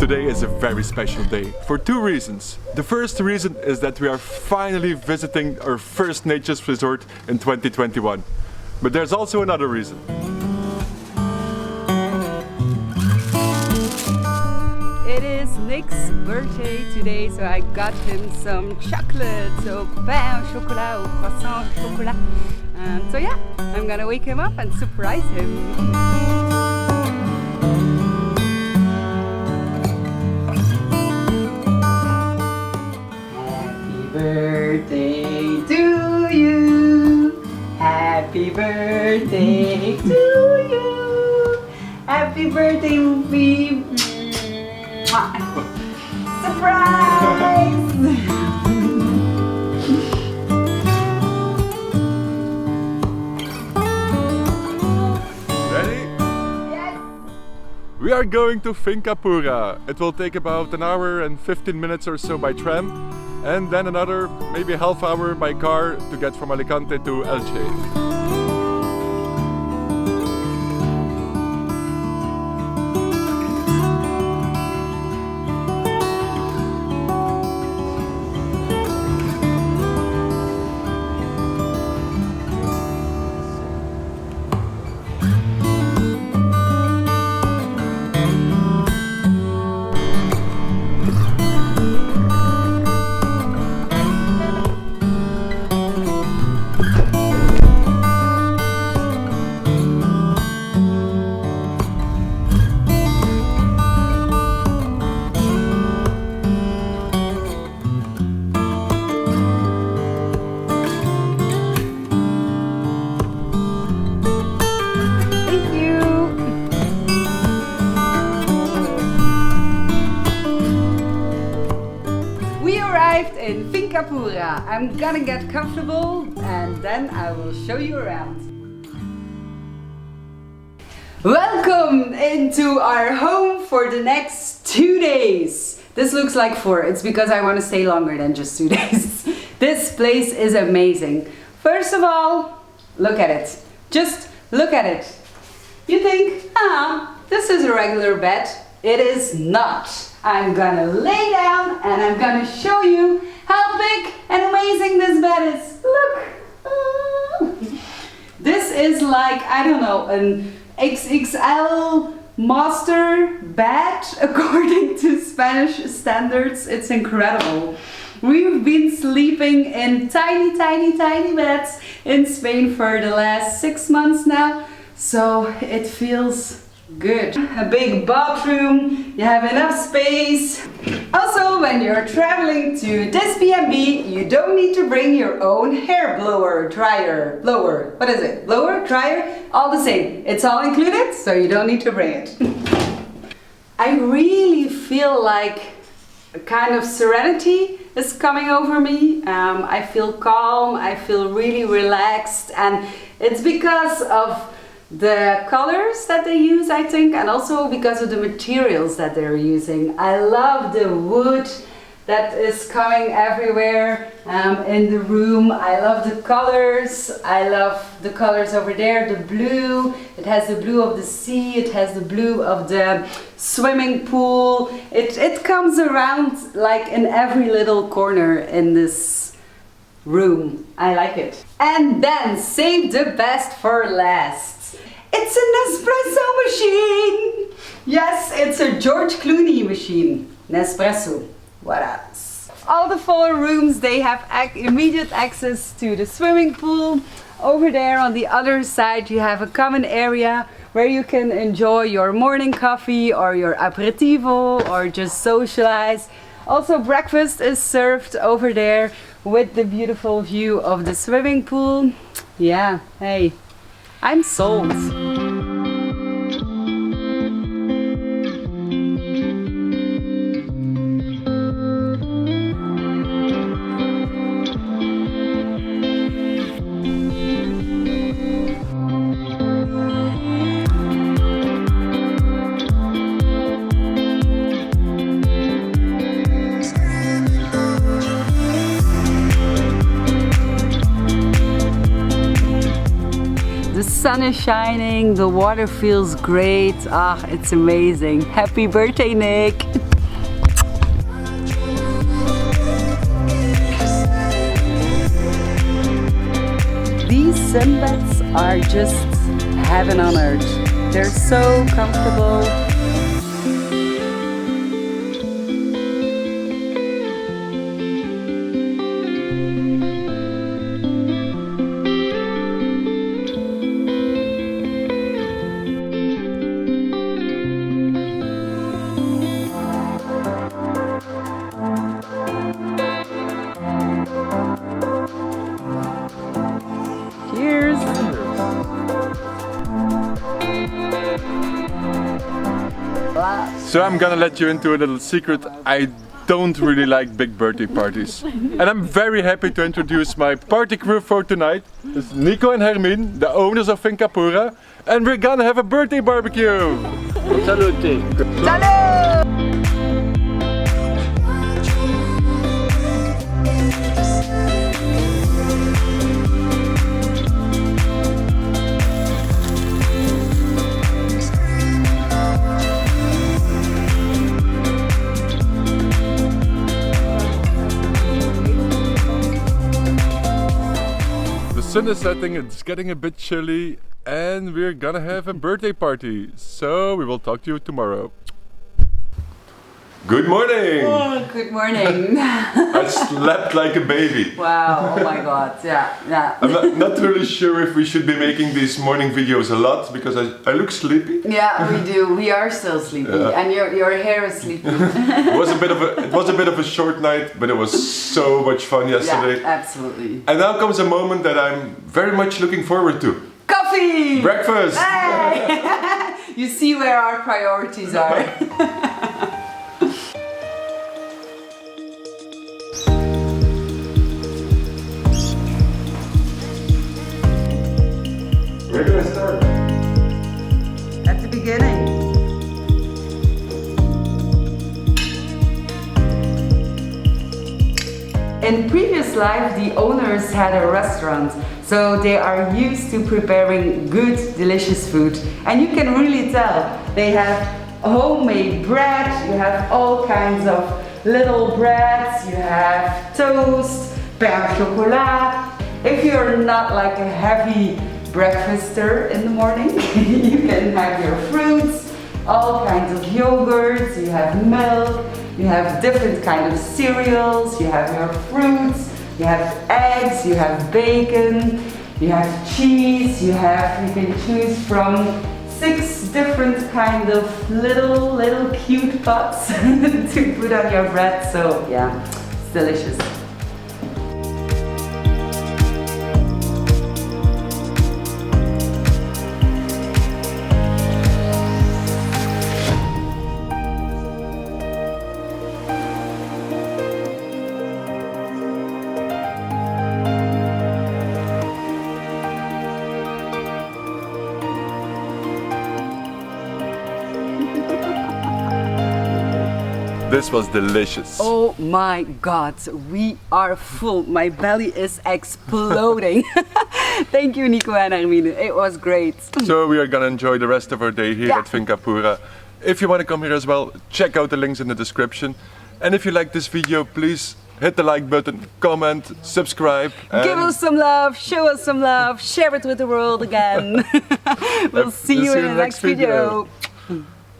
Today is a very special day for two reasons. The first reason is that we are finally visiting our first nature's resort in 2021. But there's also another reason. It is Nick's birthday today, so I got him some chocolate, so pain au chocolat or croissant au chocolat. So yeah, I'm gonna wake him up and surprise him. Birthday to you. Happy birthday to you. Happy birthday, Ruby. Surprise! Ready? Yes. We are going to Finca Pura. It will take about an hour and 15 minutes or so by tram, and then another maybe a half hour by car to get from Alicante to Elche. In Finca Pura. I'm gonna get comfortable and then I will show you around. Welcome into our home for the next 2 days. This looks like 4. It's because I want to stay longer than just 2 days. This place is amazing. First of all, look at it. Just look at it. You think, this is a regular bed. It is not. I'm gonna lay down and I'm gonna show you how big and amazing this bed is. Look! This is like, I don't know, an XXL master bed according to Spanish standards. It's incredible. We've been sleeping in tiny beds in Spain for the last 6 months now, so it feels good. A big bathroom, you have enough space. Also, when you're traveling to this B&B, you don't need to bring your own hair blower, dryer, blower. What is it? Blower, dryer? All the same. It's all included, so you don't need to bring it. I really feel like a kind of serenity is coming over me. I feel calm, I feel really relaxed, and it's because of the colors that they use, I think, and also because of the materials that they're using. I love the wood that is coming everywhere in the room. I love the colors. I love the colors over there, the blue. It has the blue of the sea, it has the blue of the swimming pool. It comes around like in every little corner in this room. I like it. And then save the best for last. It's an espresso machine! Yes, it's a George Clooney machine. Nespresso. What else? All the 4 rooms, they have immediate access to the swimming pool. Over there on the other side you have a common area where you can enjoy your morning coffee or your aperitivo or just socialize. Also breakfast is served over there with the beautiful view of the swimming pool. Yeah, hey, I'm sold. The sun is shining, the water feels great. Ah, it's amazing. Happy birthday, Nick! sunbeds are just heaven on earth. They're so comfortable. Cheers! So I'm gonna let you into a little secret. I don't really like big birthday parties. And I'm very happy to introduce my party crew for tonight. It's Nico and Hermine, the owners of Finca Pura. And we're gonna have a birthday barbecue! Salute! Salud! The sun is setting, it's getting a bit chilly, and we're gonna have a birthday party. So we will talk to you tomorrow. Good morning! Oh, good morning. I slept like a baby. Wow, oh my god, yeah. I'm not really sure if we should be making these morning videos a lot because I look sleepy. Yeah, we do. We are still sleepy, and your hair is sleepy. It was a bit of a short night, but it was so much fun yesterday. Yeah, absolutely. And now comes a moment that I'm very much looking forward to. Coffee! Breakfast! Hey! You see where our priorities are. Where do I start? At the beginning. In previous life, the owners had a restaurant, so they are used to preparing good, delicious food. And you can really tell. They have homemade bread, you have all kinds of little breads, you have toast, pain au chocolat. If you're not like a heavy breakfaster in the morning, you can have your fruits, all kinds of yogurts, you have milk, you have different kinds of cereals, you have your fruits, you have eggs, you have bacon, you have cheese, you can choose from 6 different kind of little cute pots to put on your bread. So yeah, it's delicious. This was delicious. Oh my god, we are full. My belly is exploding. Thank you, Nico and Hermine. It was great. So we are gonna enjoy the rest of our day here at Finca Pura. If you want to come here as well, check out the links in the description. And if you like this video, please hit the like button, comment, subscribe. Give us some love, show us some love, share it with the world again. We'll see you in the next video.